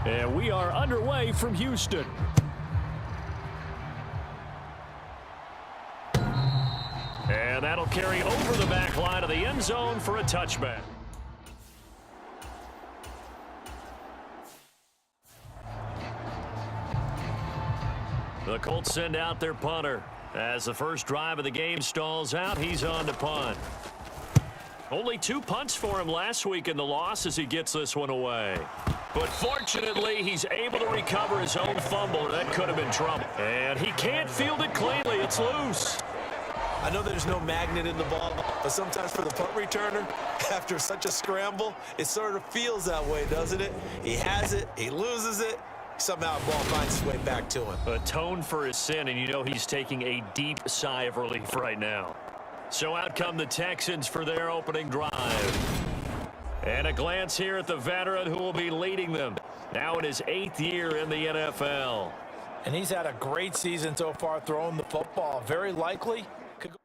And we are underway from Houston. And that'll carry over the back line of the end zone for a touchback. The Colts send out their punter. As the first drive of the game stalls out, he's on to punt. Only 2 punts for him last week in the loss as he gets this one away. But fortunately, he's able to recover his own fumble. That could have been trouble. And he can't field it cleanly. It's loose. I know there's no magnet in the ball, but sometimes for the punt returner, after such a scramble, it sort of feels that way, doesn't it? He has it, he loses it, somehow the ball finds its way back to him. Atone for his sin, and you know he's taking a deep sigh of relief right now. So out come the Texans for their opening drive. And a glance here at the veteran who will be leading them. Now in his 8th year in the NFL. And he's had a great season so far throwing the football. Very likely could go.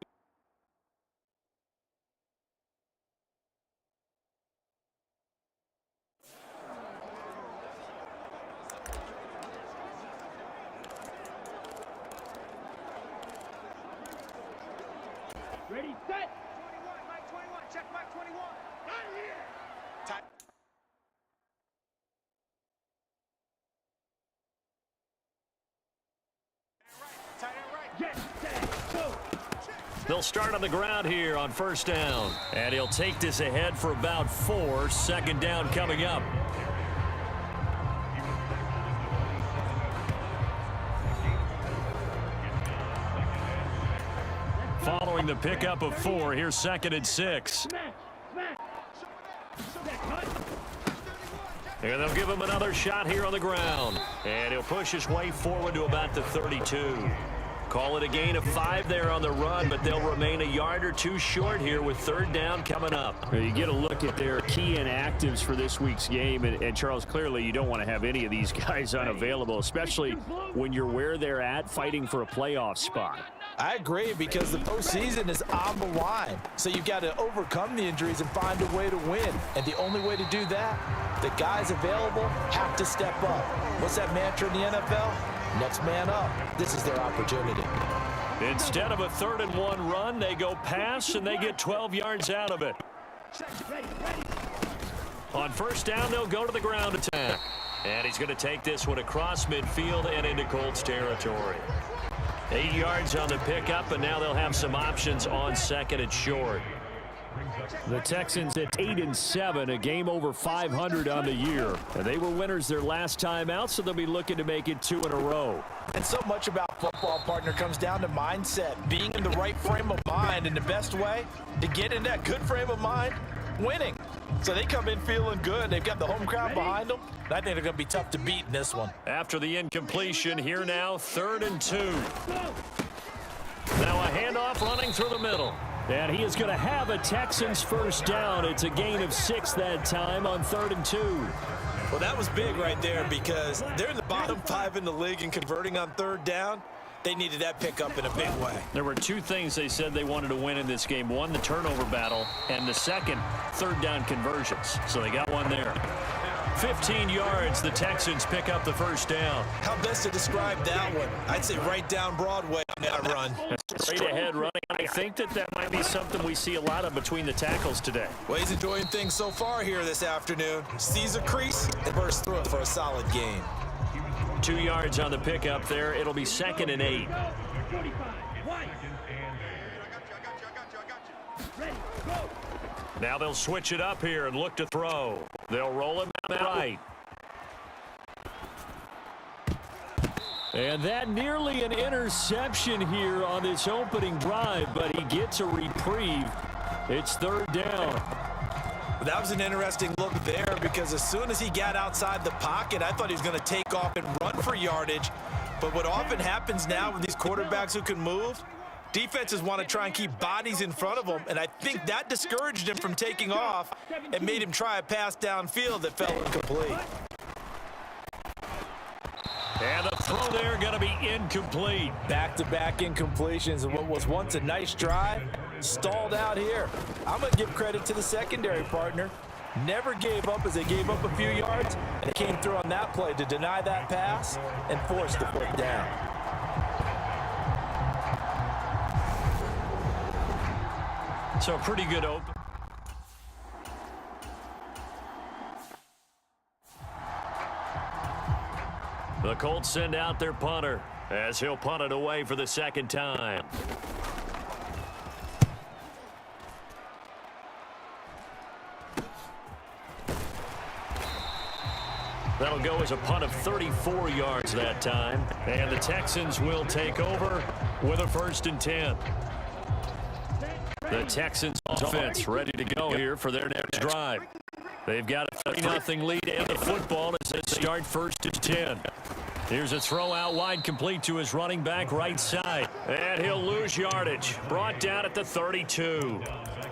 Ready, set. 21, Mike 21, check Mike 21. Right here. Tight. Tight end right. Yes, set, go. They'll start on the ground here on first down. And he'll take this ahead for about 4. Second down coming up. Following the pickup of 4, here's 2nd and 6. And they'll give him another shot here on the ground. And he'll push his way forward to about the 32. Call it a gain of 5 there on the run, but they'll remain a yard or 2 short here with 3rd down coming up. You get a look at their key inactives for this week's game, and Charles, clearly you don't want to have any of these guys unavailable, especially when you're where they're at fighting for a playoff spot. I agree, because the postseason is on the line. So you've got to overcome the injuries and find a way to win. And the only way to do that, the guys available have to step up. What's that mantra in the NFL? Next man up. This is their opportunity. Instead of a 3rd and 1 run, they go pass, and they get 12 yards out of it. On first down, they'll go to the ground attack. And he's going to take this one across midfield and into Colts territory. 8 yards on the pickup, and now they'll have some options on 2nd and short. The Texans at 8-7, a game over 500 on the year. And they were winners their last time out, so they'll be looking to make it 2 in a row. And so much about football, partner, comes down to mindset, being in the right frame of mind, and the best way to get in that good frame of mind, winning. So they come in feeling good. They've got the home crowd behind them. I think they're going to be tough to beat in this one. After the incompletion, here now, 3rd and 2. Now a handoff running through the middle. And he is going to have a Texans first down. It's a gain of 6 that time on 3rd and 2. Well, that was big right there, because they're in the bottom 5 in the league in converting on 3rd down. They needed that pickup in a big way. There were 2 things they said they wanted to win in this game. One, the turnover battle, and the second, 3rd down conversions. So they got one there. 15 yards, the Texans pick up the first down. How best to describe that one? I'd say right down Broadway on that run. Straight ahead running. I think that might be something we see a lot of between the tackles today. Well, he's enjoying things so far here this afternoon. Sees a crease and bursts through it for a solid gain. 2 yards on the pickup there. It'll be 2nd and 8. Now they'll switch it up here and look to throw. They'll roll him out right. And that nearly an interception here on this opening drive, but he gets a reprieve. It's 3rd down. That was an interesting look there, because as soon as he got outside the pocket, I thought he was going to take off and run for yardage. But what often happens now with these quarterbacks who can move, defenses want to try and keep bodies in front of them, and I think that discouraged him from taking off and made him try a pass downfield that fell incomplete. And the throw there going to be incomplete. Back-to-back incompletions, and what was once a nice drive stalled out here. I'm going to give credit to the secondary, partner. Never gave up as they gave up a few yards, and it came through on that play to deny that pass and force the fourth down. So pretty good open. The Colts send out their punter as he'll punt it away for the second time. That'll go as a punt of 34 yards that time. And the Texans will take over with a 1st and 10. The Texans offense ready to go here for their next drive. They've got a 3-0 lead in the football as they start 1st and 10. Here's a throw out wide, complete to his running back right side. And he'll lose yardage. Brought down at the 32.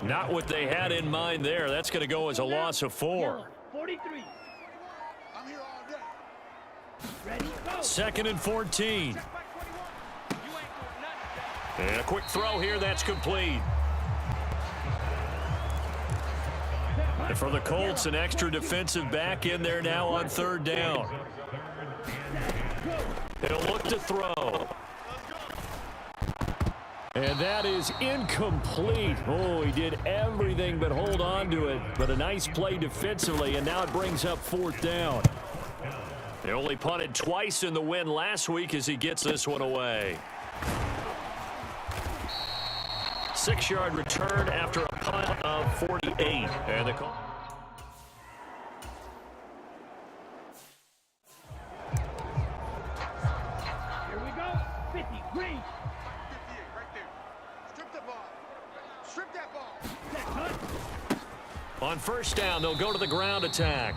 Not what they had in mind there. That's going to go as a loss of 4. 43. I'm here all day. Ready, go. 2nd and 14. And a quick throw here. That's complete. And for the Colts, an extra defensive back in there now on 3rd down. He'll look to throw. And that is incomplete. Oh, he did everything but hold on to it. But a nice play defensively, and now it brings up 4th down. They only punted twice in the win last week as he gets this one away. 6-yard return after a punt of 48. And the Colts. Here we go. 50, green. 58, right there. Strip the ball. Strip that ball. On 1st down, they'll go to the ground attack.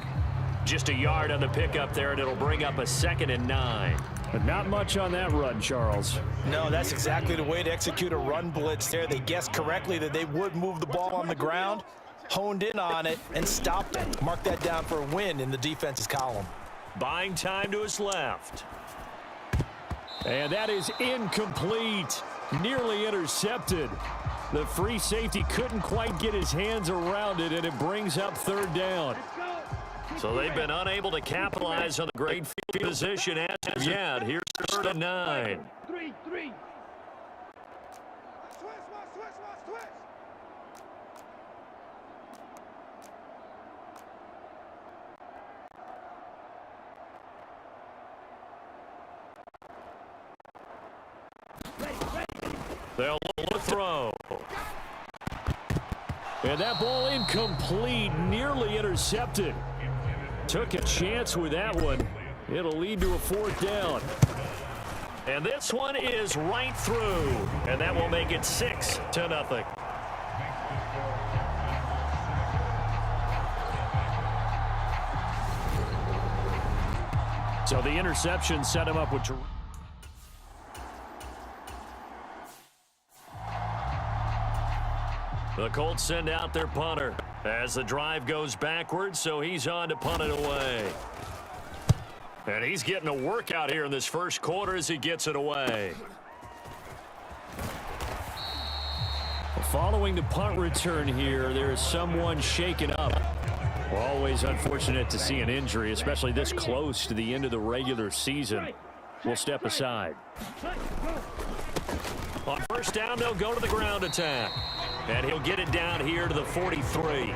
Just a yard on the pickup there, and it'll bring up a 2nd and 9. But not much on that run, Charles. No, that's exactly the way to execute a run blitz there. They guessed correctly that they would move the ball on the ground, honed in on it, and stopped it. Mark that down for a win in the defense's column. Buying time to his left. And that is incomplete. Nearly intercepted. The free safety couldn't quite get his hands around it, and it brings up 3rd down. So they've been unable to capitalize on the great field position as of yet. Here's 3rd and 9. 3. Switch. They'll look to throw. And that ball incomplete, nearly intercepted. Took a chance with that one. It'll lead to a 4th down. And this one is right through. And that will make it 6-0. So the interception set him up with... The Colts send out their punter as the drive goes backwards, so he's on to punt it away. And he's getting a workout here in this 1st quarter as he gets it away. Following the punt return here, there is someone shaken up. Always unfortunate to see an injury, especially this close to the end of the regular season. We'll step aside. On 1st down, they'll go to the ground attack. And he'll get it down here to the 43.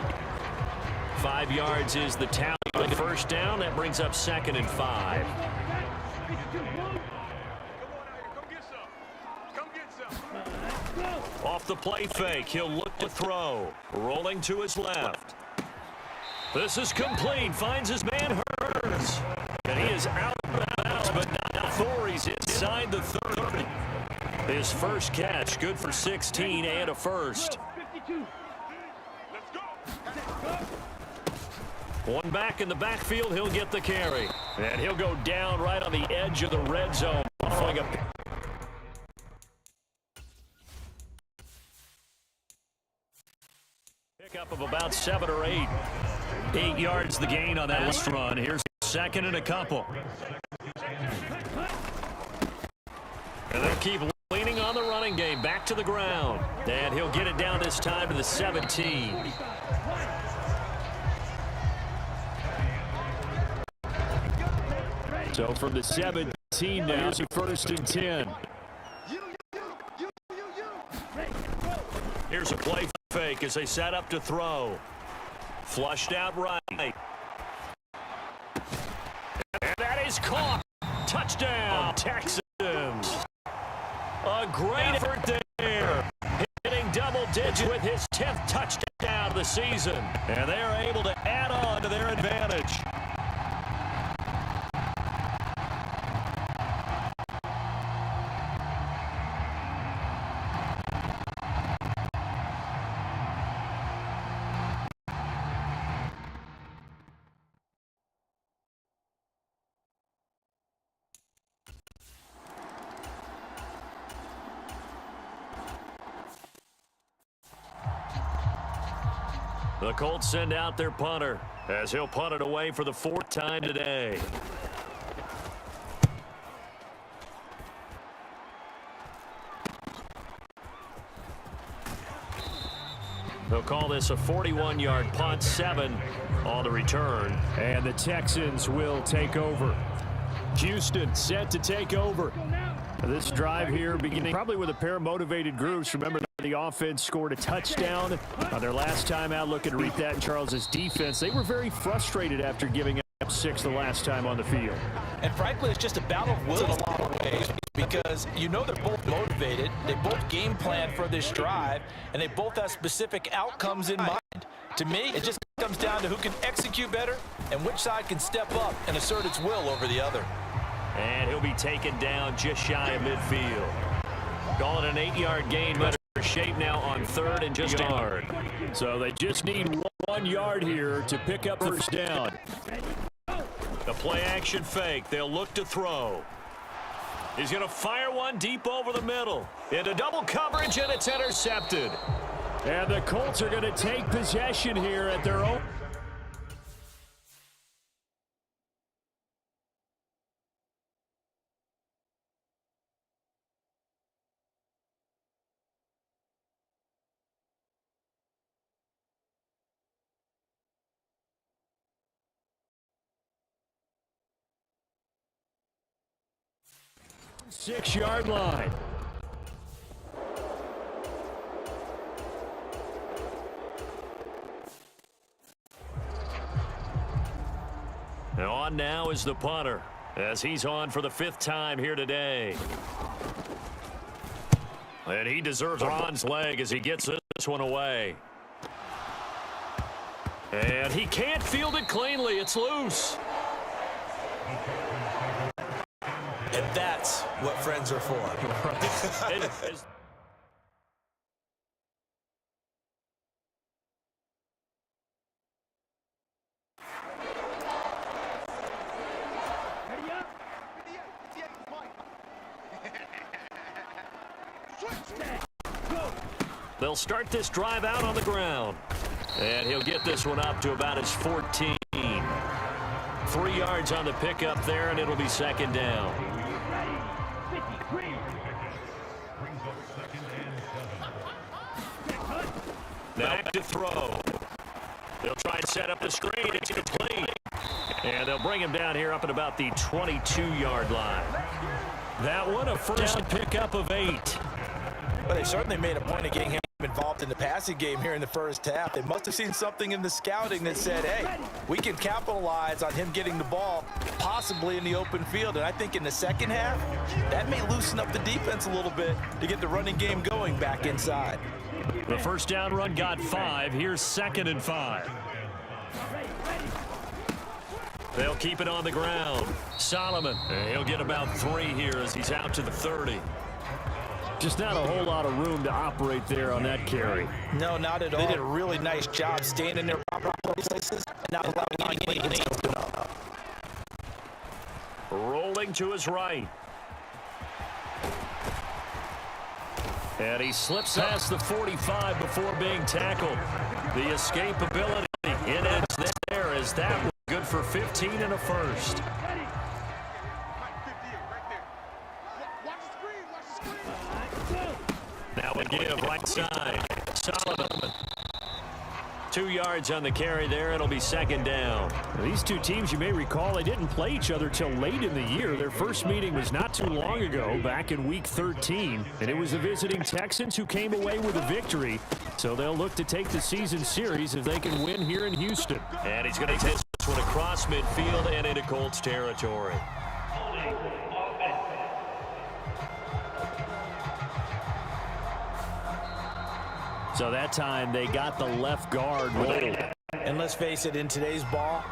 5 yards is the tally on 1st down. That brings up 2nd and 5. Off the play fake, he'll look to throw. Rolling to his left. This is complete. Finds his man Hurns. And he is out of bounds, but not Thor. He's inside the 30. His 1st catch, good for 16 and a 1st. One back in the backfield, he'll get the carry. And he'll go down right on the edge of the red zone. Pickup of about 7 or 8. 8 yards the gain on that last run. Here's 2nd and a couple. And they'll keep leaning on the running game. Back to the ground. And he'll get it down this time to the 17. So from the 17 now, it's a 1st and 10. Here's a play fake as they set up to throw. Flushed out right. And that is caught. Touchdown, Texans. A great effort there. Hitting double digits with his 10th touchdown of the season. And they are able to add on to their advantage. The Colts send out their punter as he'll punt it away for the 4th time today. They'll call this a 41-yard punt, 7 on the return. And the Texans will take over. Houston set to take over. This drive here beginning probably with a pair of motivated groups. Remember, the offense scored a touchdown on their last time out. Looking to reap that in Charles's defense. They were very frustrated after giving up 6 the last time on the field. And frankly, it's just a battle of wills in a lot of ways because you know they're both motivated. They both game plan for this drive, and they both have specific outcomes in mind. To me, it just comes down to who can execute better and which side can step up and assert its will over the other. And he'll be taken down just shy of midfield. Call it an 8-yard gain. Better shape now on 3rd and just a yard. So they just need 1 yard here to pick up the 1st down. The play action fake. They'll look to throw. He's going to fire one deep over the middle. Into double coverage, and it's intercepted. And the Colts are going to take possession here at their own. Six-yard line. Now on now is the punter as he's on for the 5th time here today. And he deserves a bronze leg as he gets this one away. And he can't field it cleanly. It's loose. And that's what friends are for. They'll start this drive out on the ground. And he'll get this one up to about his 14. 3 yards on the pickup there, and it'll be 2nd down. Now to throw. They'll try and set up the screen. It's complete. And they'll bring him down here up at about the 22-yard line. That one a 1st down pickup of 8. Well, they certainly made a point of getting him involved in the passing game here in the 1st half. They must have seen something in the scouting that said, hey, we can capitalize on him getting the ball possibly in the open field. And I think in the 2nd half, that may loosen up the defense a little bit to get the running game going back inside. The 1st down run got 5. Here's 2nd and 5. They'll keep it on the ground. Solomon, he'll get about 3 here as he's out to the 30. Just not a whole lot of room to operate there on that carry. No, not at all. They did a really nice job staying in their proper places and not allowing anything to open up. Rolling to his right. And he slips past the 45 before being tackled. The escapability, it ends there as that was good for 15 and a 1st. Now we give right side. Solomon. 2 yards on the carry there. It'll be second down. These two teams, you may recall, they didn't play each other till late in the year. Their first meeting was not too long ago, back in Week 13. And it was the visiting Texans who came away with a victory. So they'll look to take the season series if they can win here in Houston. And he's going to take this one across midfield and into Colts territory. So that time they got the left guard rolled. And let's face it, in today's ball,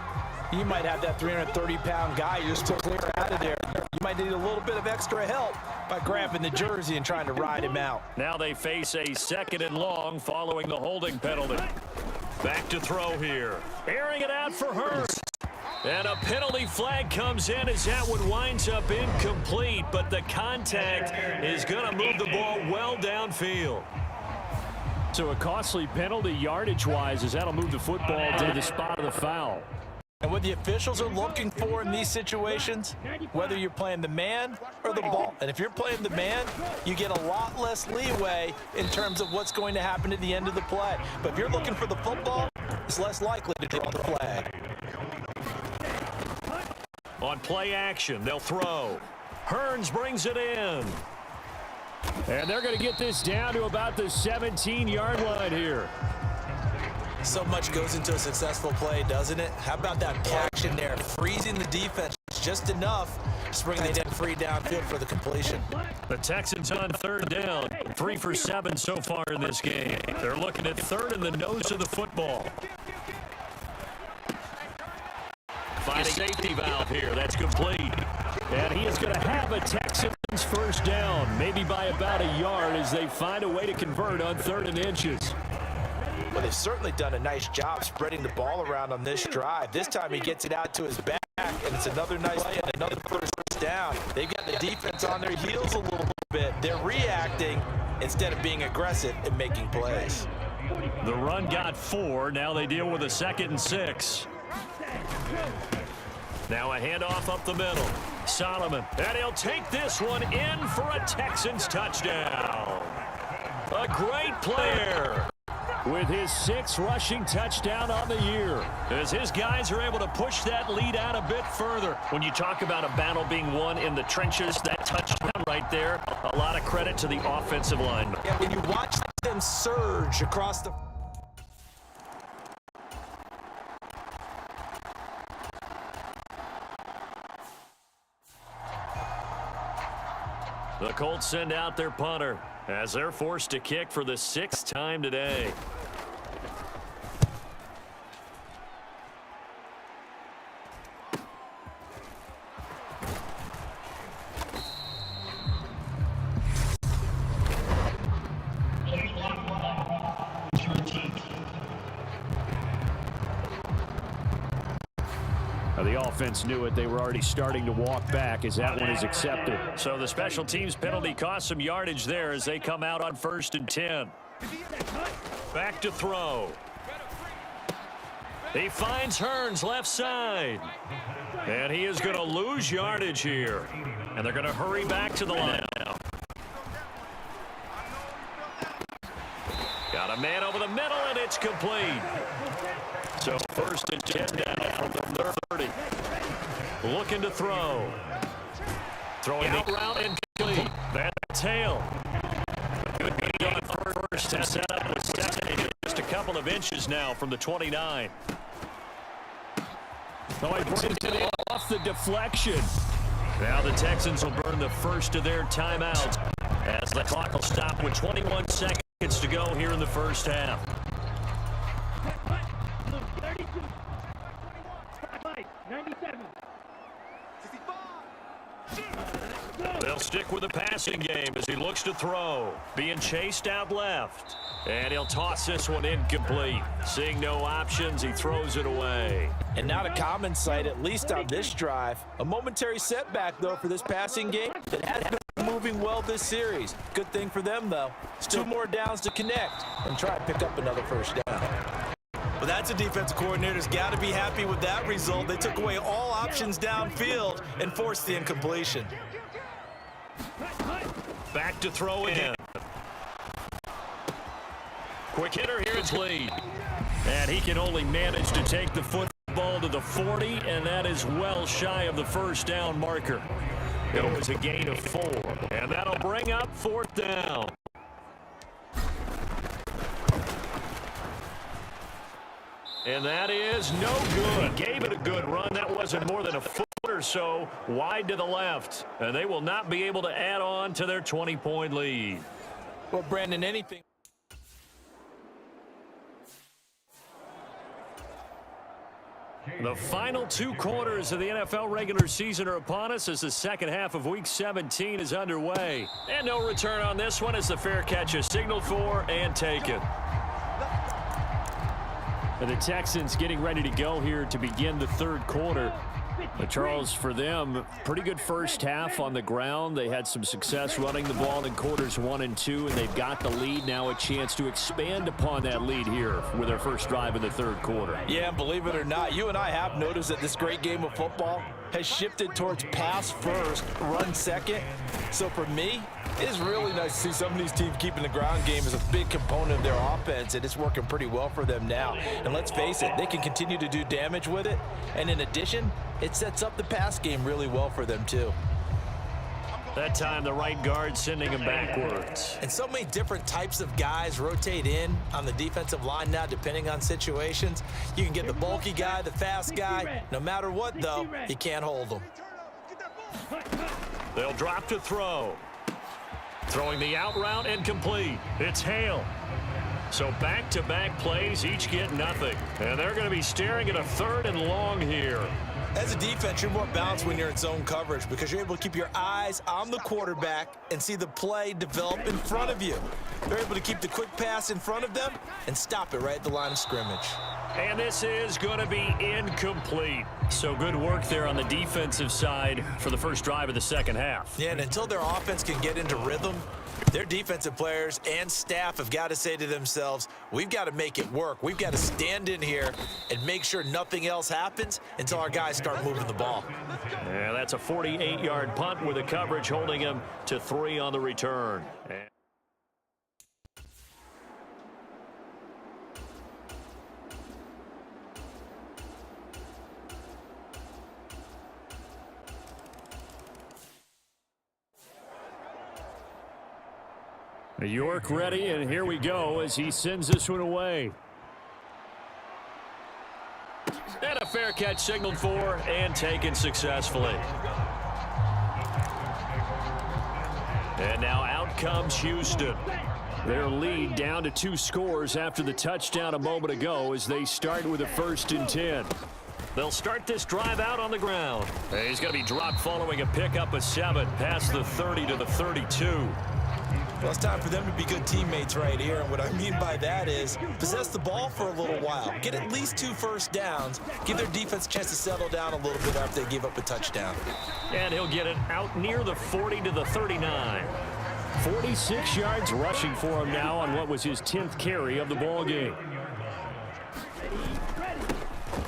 you might have that 330-pound guy you're still clear out of there. You might need a little bit of extra help by grabbing the jersey and trying to ride him out. Now they face a 2nd and long following the holding penalty. Back to throw here. Airing it out for Hurts. And a penalty flag comes in as that one winds up incomplete, but the contact is going to move the ball well downfield. So a costly penalty yardage-wise as that'll move the football to the spot of the foul. And what the officials are looking for in these situations, whether you're playing the man or the ball. And if you're playing the man, you get a lot less leeway in terms of what's going to happen at the end of the play. But if you're looking for the football, it's less likely to draw the flag. On play action, they'll throw. Hearns brings it in. And they're going to get this down to about the 17-yard line here. So much goes into a successful play, doesn't it? How about that action there, freezing the defense just enough to bring them free downfield for the completion. The Texans on 3rd down, 3 for 7 so far in this game. They're looking at 3rd in the nose of the football. Find a safety valve here. That's complete. And he is going to have a Texans first down, maybe by about a yard as they find a way to convert on 3rd and inches. Well, they've certainly done a nice job spreading the ball around on this drive. This time he gets it out to his back, and it's another nice play and another first down. They've got the defense on their heels a little bit. They're reacting instead of being aggressive and making plays. The run got 4. Now they deal with a 2nd and 6. Now a handoff up the middle. Solomon, and he'll take this one in for a Texans touchdown. A great player with his 6th rushing touchdown on the year, as his guys are able to push that lead out a bit further. When you talk about a battle being won in the trenches, that touchdown right there, a lot of credit to the offensive line. Yeah, when you watch them surge across the... The Colts send out their punter as they're forced to kick for the 6th time today. The offense knew it. They were already starting to walk back as that one is accepted. So the special teams penalty cost some yardage there as they come out on 1st and 10. Back to throw. He finds Hearns left side. And he is going to lose yardage here. And they're going to hurry back to the line now. Got a man over the middle, and it's complete. So 1st and 10 down from the 30. Looking to throw. Throwing out route and complete. That tail. Good beat on 1st and set up with 2nd. Just a couple of inches now from the 29. Oh, he brings it off the deflection. Now the Texans will burn the first of their timeouts as the clock will stop with 21 seconds to go here in the first half. They'll stick with the passing game as he looks to throw. Being chased out left. And he'll toss this one incomplete. Seeing no options, he throws it away. And not a common sight, at least on this drive. A momentary setback, though, for this passing game that has been moving well this series. Good thing for them, though. It's 2 more downs to connect and try to pick up another first down. Well, that's a defense coordinator's got to be happy with that result. They took away all options downfield and forced the incompletion. Back to throw again. Quick hitter here, it's lead. And he can only manage to take the football to the 40, and that is well shy of the first down marker. It was a gain of 4, and that'll bring up 4th down. And that is no good. He gave it a good run. That wasn't more than a foot or so wide to the left. And they will not be able to add on to their 20-point lead. Well, Brandon, anything. The final 2 quarters of the NFL regular season are upon us as the second half of Week 17 is underway. And no return on this one as the fair catch is signaled for and taken. And the Texans getting ready to go here to begin the 3rd quarter. But Charles, for them, pretty good first half on the ground. They had some success running the ball in quarters 1 and 2, and they've got the lead. Now a chance to expand upon that lead here with their first drive in the 3rd quarter. Yeah, believe it or not, you and I have noticed that this great game of football has shifted towards pass first, run second. So for me, it's really nice to see some of these teams keeping the ground game as a big component of their offense, and it's working pretty well for them now. And let's face it, they can continue to do damage with it. And in addition, it sets up the pass game really well for them too. That time the right guard sending him backwards. And so many different types of guys rotate in on the defensive line now depending on situations. You can get the bulky guy, the fast guy. No matter what, though, you can't hold them. They'll drop to throw. Throwing the out route and complete. It's Hale. So back-to-back plays, each get nothing. And they're going to be staring at a 3rd and long here. As a defense, you're more balanced when you're in zone coverage because you're able to keep your eyes on the quarterback and see the play develop in front of you. They're able to keep the quick pass in front of them and stop it right at the line of scrimmage. And this is going to be incomplete. So good work there on the defensive side for the first drive of the second half. Yeah, and until their offense can get into rhythm, their defensive players and staff have got to say to themselves, we've got to make it work. We've got to stand in here and make sure nothing else happens until our guys start moving the ball. Yeah, that's a 48-yard punt with the coverage holding him to 3 on the return. York ready, and here we go as he sends this one away. And a fair catch signaled for and taken successfully. And now out comes Houston. Their lead down to 2 scores after the touchdown a moment ago as they start with a 1st and 10. They'll start this drive out on the ground. He's going to be dropped following a pickup of 7 past the 30 to the 32. Well, it's time for them to be good teammates right here. And what I mean by that is possess the ball for a little while. Get at least 2 first downs. Give their defense a chance to settle down a little bit after they give up a touchdown. And he'll get it out near the 40 to the 39. 46 yards rushing for him now on what was his 10th carry of the ball game.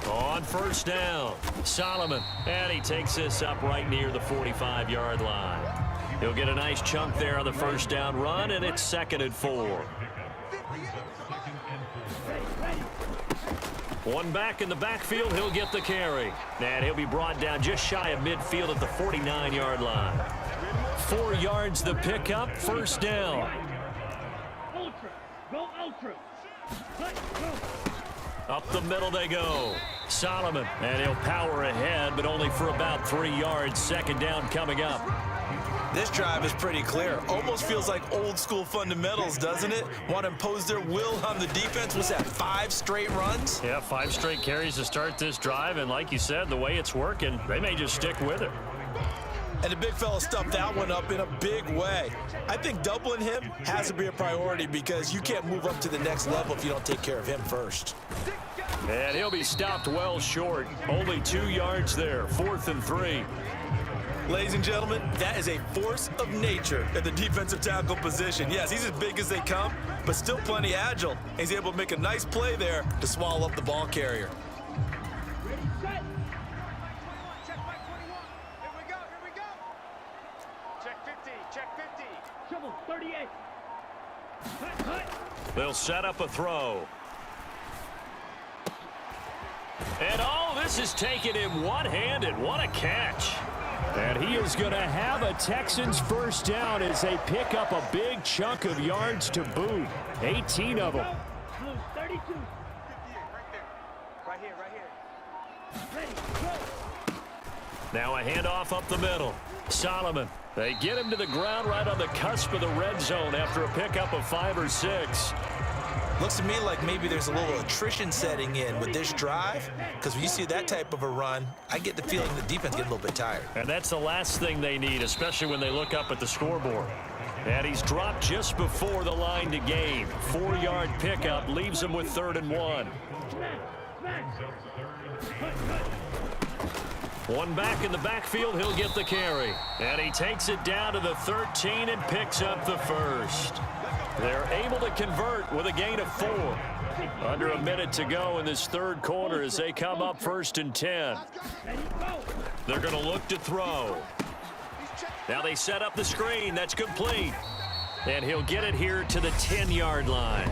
On first down, Solomon. And he takes this up right near the 45-yard line. He'll get a nice chunk there on the first down run, and it's 2nd and 4. One back in the backfield, he'll get the carry. And he'll be brought down just shy of midfield at the 49-yard line. 4 yards the pickup, first down. Ultra. Go ultra. Up the middle they go. Solomon, and he'll power ahead, but only for about 3 yards. 2nd down coming up. This drive is pretty clear. Almost feels like old school fundamentals, doesn't it? Want to impose their will on the defense. Was that 5 straight runs? Yeah, 5 straight carries to start this drive, and like you said, the way it's working, they may just stick with it. And the big fella stuffed that one up in a big way. I think doubling him has to be a priority because you can't move up to the next level if you don't take care of him first. And he'll be stopped well short. Only 2 yards there, 4th and 3. Ladies and gentlemen, that is a force of nature at the defensive tackle position. Yes, he's as big as they come, but still plenty agile. He's able to make a nice play there to swallow up the ball carrier. Ready, set. Check by 21. Here we go, here we go. Check 50, check 50. Triple 38. Hut, hut. They'll set up a throw. And this is taken in one-handed. What a catch. And he is going to have a Texans first down as they pick up a big chunk of yards to boot. 18 of them. 32. Right here. Ready, go. Now a handoff up the middle. Solomon. They get him to the ground right on the cusp of the red zone after a pickup of 5 or 6. Looks to me like maybe there's a little attrition setting in with this drive, because when you see that type of a run, I get the feeling the defense gets a little bit tired. And that's the last thing they need, especially when they look up at the scoreboard. And he's dropped just before the line to gain. 4-yard pickup leaves him with 3rd and 1. One back in the backfield, he'll get the carry. And he takes it down to the 13 and picks up the first. They're able to convert with a gain of 4. Under a minute to go in this third quarter as they come up 1st and 10. They're going to look to throw. Now they set up the screen. That's complete. And he'll get it here to the 10-yard line.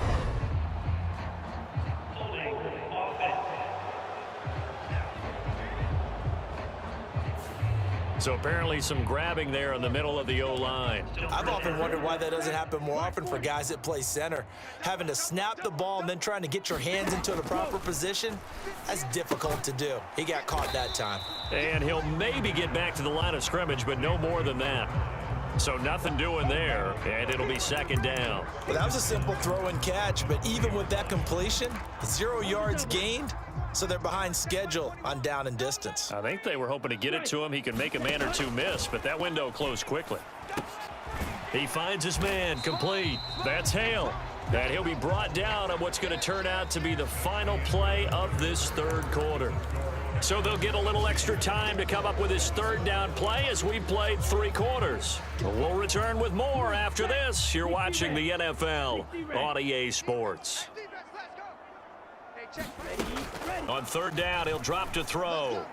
So apparently some grabbing there in the middle of the O-line. I've often wondered why that doesn't happen more often for guys that play center. Having to snap the ball and then trying to get your hands into the proper position, that's difficult to do. He got caught that time. And he'll maybe get back to the line of scrimmage, but no more than that. So nothing doing there, and it'll be 2nd down. Well, that was a simple throw and catch, but even with that completion, 0 yards gained, so they're behind schedule on down and distance. I think they were hoping to get it to him. He could make a man or two miss, but that window closed quickly. He finds his man, complete. That's Hale. And he'll be brought down on what's going to turn out to be the final play of this third quarter. So they'll get a little extra time to come up with his 3rd down play as we played 3 quarters. We'll return with more after this. You're watching the NFL on EA Sports. On 3rd down, he'll drop to throw.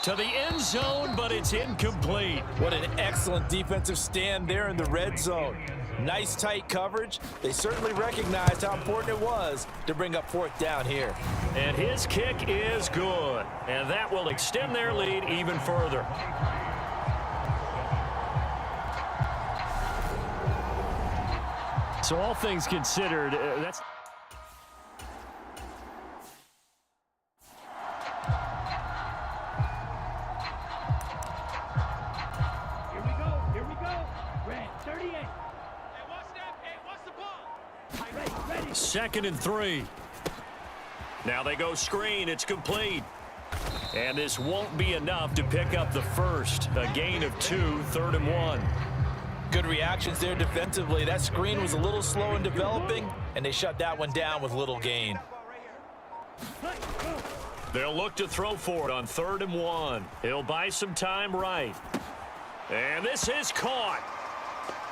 To the end zone, but it's incomplete. What an excellent defensive stand there in the red zone. Nice tight coverage. They certainly recognized how important it was to bring up 4th down here. And his kick is good. And that will extend their lead even further. So all things considered, that's... Here we go. Red, 38. Hey, what's the ball? Ready. 2nd and 3. Now they go screen. It's complete. And this won't be enough to pick up the first. A gain of 2, 3rd and 1. Good reactions there defensively. That screen was a little slow in developing, and they shut that one down with little gain. They'll look to throw for it on 3rd and 1. He'll buy some time right. And this is caught.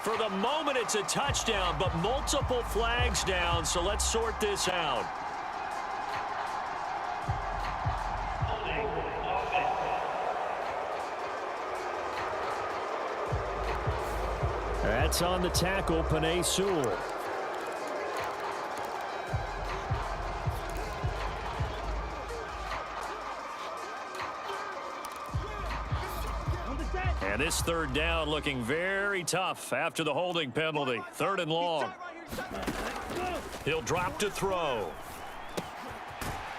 For the moment, it's a touchdown, but multiple flags down, so let's sort this out. That's on the tackle, Panay Sewell. And this 3rd down looking very tough after the holding penalty. 3rd and long. He'll drop to throw.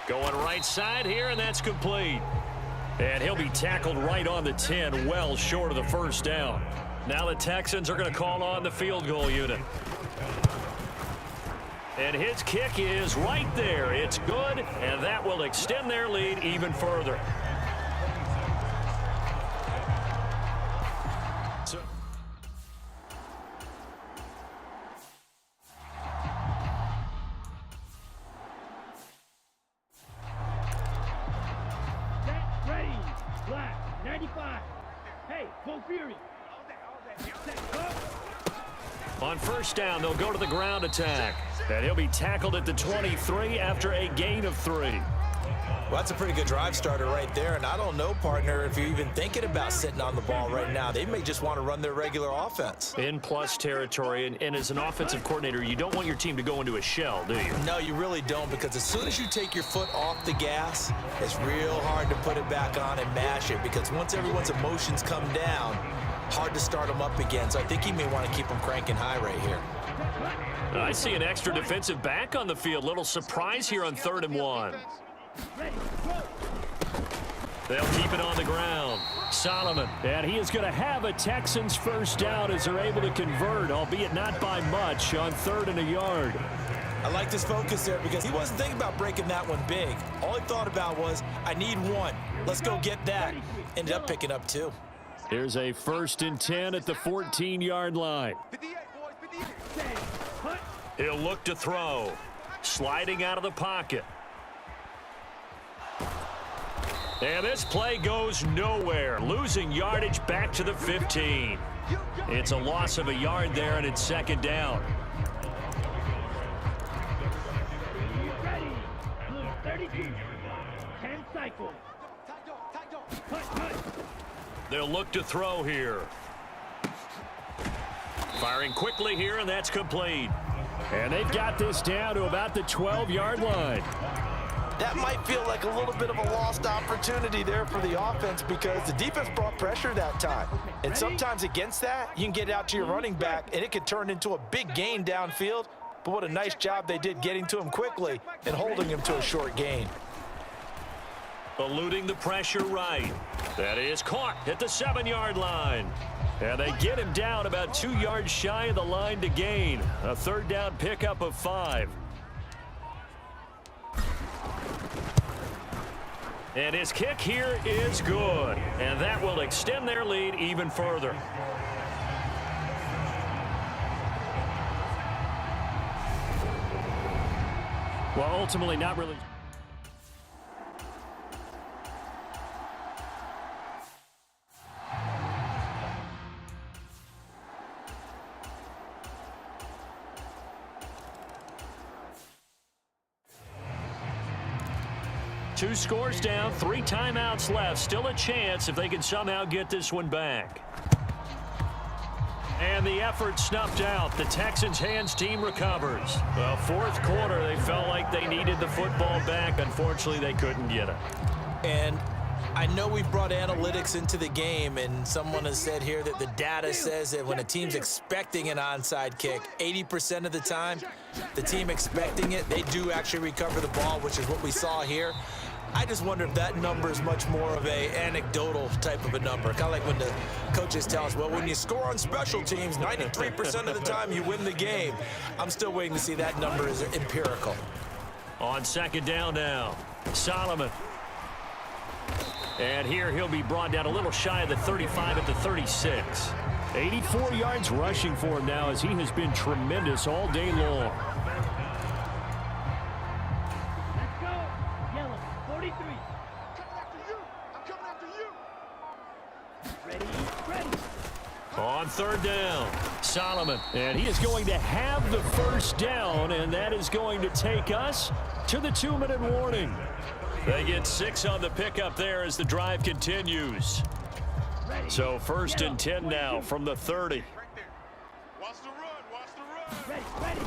Going right side here, and that's complete. And he'll be tackled right on the 10, well short of the 1st down. Now the Texans are going to call on the field goal unit. And his kick is right there. It's good, and that will extend their lead even further. Ready. Black, 95. Hey, full fury. On 1st down, they'll go to the ground attack. And he'll be tackled at the 23 after a gain of 3. Well, that's a pretty good drive starter right there, and I don't know, partner, if you're even thinking about sitting on the ball right now. They may just want to run their regular offense. In plus territory, and as an offensive coordinator, you don't want your team to go into a shell, do you? No, you really don't, because as soon as you take your foot off the gas, it's real hard to put it back on and mash it, because once everyone's emotions come down, hard to start them up again. So I think he may want to keep them cranking high right here. I see an extra defensive back on the field. Little surprise here on 3rd and 1. They'll keep it on the ground. Solomon. And he is going to have a Texans first down as they're able to convert, albeit not by much, on 3rd and a yard. I like this focus there because he wasn't thinking about breaking that one big. All he thought about was, I need one. Let's go get that. Ended up picking up 2. Here's a 1st and 10 at the 14-yard line. 58, boys, 58. Punt. He'll look to throw. Sliding out of the pocket. And this play goes nowhere. Losing yardage back to the 15. It's a loss of a yard there, and it's 2nd down. Ready. 32. 10 cycles. Punt. They'll look to throw here. Firing quickly here, and that's complete. And they've got this down to about the 12-yard line. That might feel like a little bit of a lost opportunity there for the offense because the defense brought pressure that time. And sometimes against that, you can get out to your running back, and it could turn into a big gain downfield. But what a nice job they did getting to him quickly and holding him to a short gain. Eluding the pressure right. That is caught at the 7-yard line. And they get him down about 2 yards shy of the line to gain. A 3rd down pickup of 5. And his kick here is good. And that will extend their lead even further. Well, ultimately not really. Two scores down, 3 timeouts left. Still a chance if they can somehow get this one back. And the effort snuffed out. The Texans' hands team recovers. Well, 4th quarter, they felt like they needed the football back. Unfortunately, they couldn't get it. And I know we brought analytics into the game, and someone has said here that the data says that when a team's expecting an onside kick, 80% of the time, the team expecting it, they do actually recover the ball, which is what we saw here. I just wonder if that number is much more of a anecdotal type of a number. Kind of like when the coaches tell us, well, when you score on special teams, 93% of the time you win the game. I'm still waiting to see that number is empirical. On 2nd down now, Solomon. And here he'll be brought down a little shy of the 35 at the 36. 84 yards rushing for him now as he has been tremendous all day long. Let's go. Yellow. 43. Coming after you. I'm coming after you. Ready. On 3rd down, Solomon. And he is going to have the first down, and that is going to take us to the 2-minute warning. They get 6 on the pickup there as the drive continues. So 1st and 10 now from the 30. Watch the run. Ready.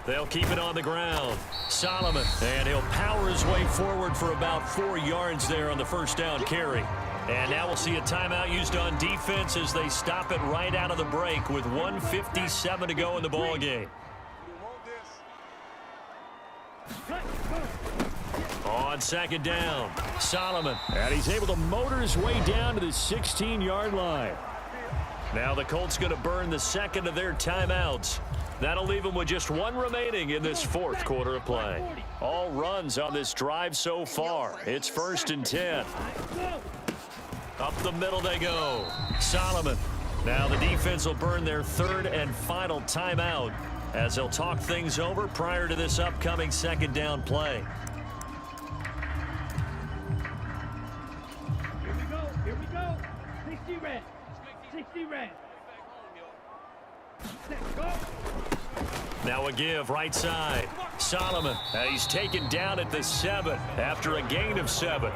They'll keep it on the ground. Solomon, and he'll power his way forward for about 4 yards there on the 1st down carry. And now we'll see a timeout used on defense as they stop it right out of the break with 1:57 to go in the ball game. On 2nd down, Solomon. And he's able to motor his way down to the 16-yard line. Now the Colts going to burn the 2nd of their timeouts. That'll leave them with just 1 remaining in this 4th quarter of play. All runs on this drive so far. It's 1st and 10. Up the middle they go. Solomon. Now the defense will burn their 3rd and final timeout as they'll talk things over prior to this upcoming 2nd down play. Here we go. 60 red. 60 red. Set, go. Now a give right side. Solomon, he's taken down at the 7 after a gain of 7.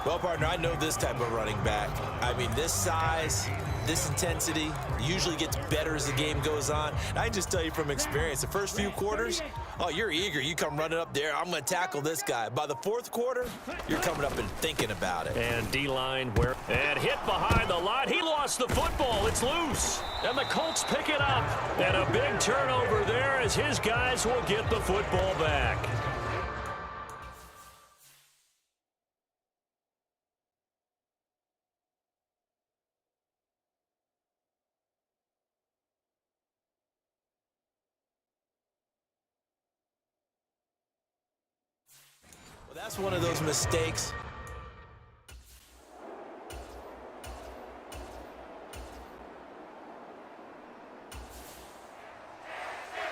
Well, partner, I know this type of running back. I mean, this size, this intensity usually gets better as the game goes on. And I can just tell you from experience, the first few quarters, oh, you're eager. You come running up there, I'm going to tackle this guy. By the fourth quarter, you're coming up and thinking about it. And D-line and hit behind the line. He lost the football. It's loose. And the Colts pick it up. And a big turnover there as his guys will get the football back. Well, that's one of those mistakes.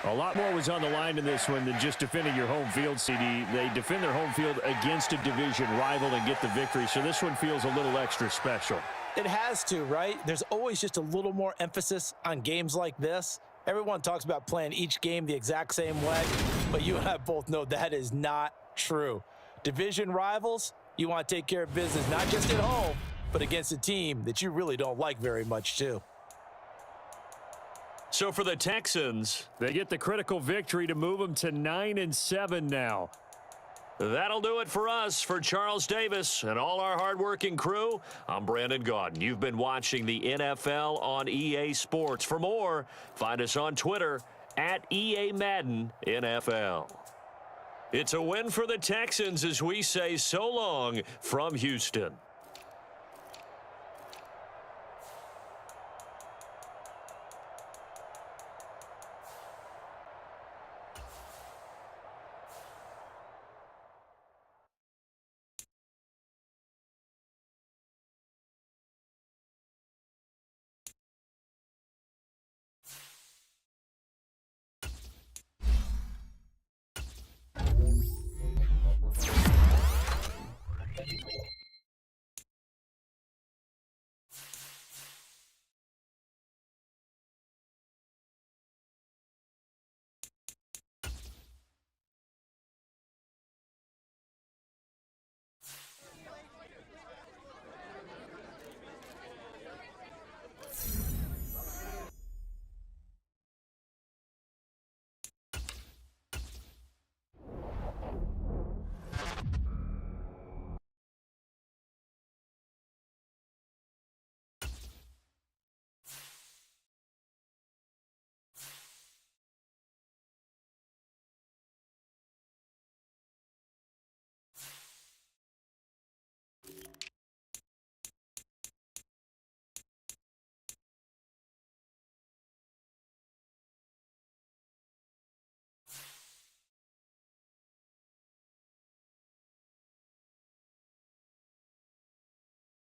A lot more was on the line in this one than just defending your home field, CD. They defend their home field against a division rival and get the victory, so this one feels a little extra special. It has to, right? There's always just a little more emphasis on games like this. Everyone talks about playing each game the exact same way, but you and I both know that is not true. Division rivals, you want to take care of business, not just at home, but against a team that you really don't like very much, too. So for the Texans, They get the critical victory to move them to 9-7 now. that'll do it for us. For Charles Davis and all our hardworking crew, I'm Brandon Gaudin. You've been watching the NFL on EA Sports. For more, find us on Twitter at EA Madden NFL. It's a win for the Texans as we say so long from Houston.